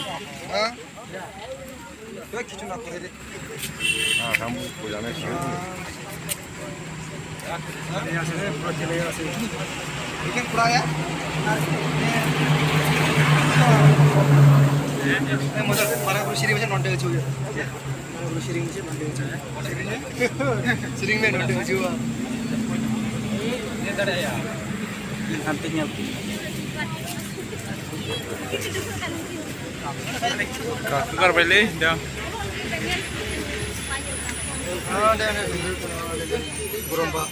हाँ तो किचन आप करे हाँ हम को जाने से यहाँ से पूरा चलेगा से लेकिन पूरा है मजा para grocery में नॉन टेक चाहिए grocery में नॉन टेक चाहिए grocery में नॉन टेक चाहिए ये दड़े यार हम पे नहीं कर पहले dah हाँ दे गुरंबा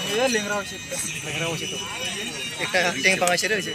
ये लेंगरा हो तो एक टेंग पांगा शेरे से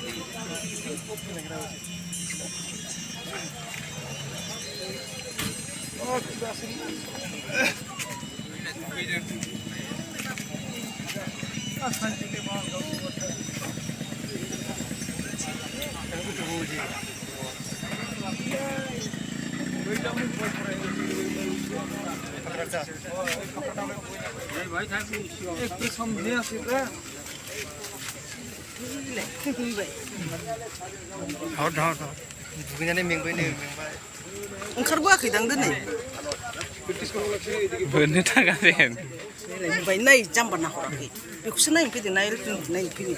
ओंखारबोआखै दां दिनै बोननो थांगासिनो ओमफ्राय नाय जाम्बा नाहराखै बेखौसो नायनो फैदों नायनो फैदों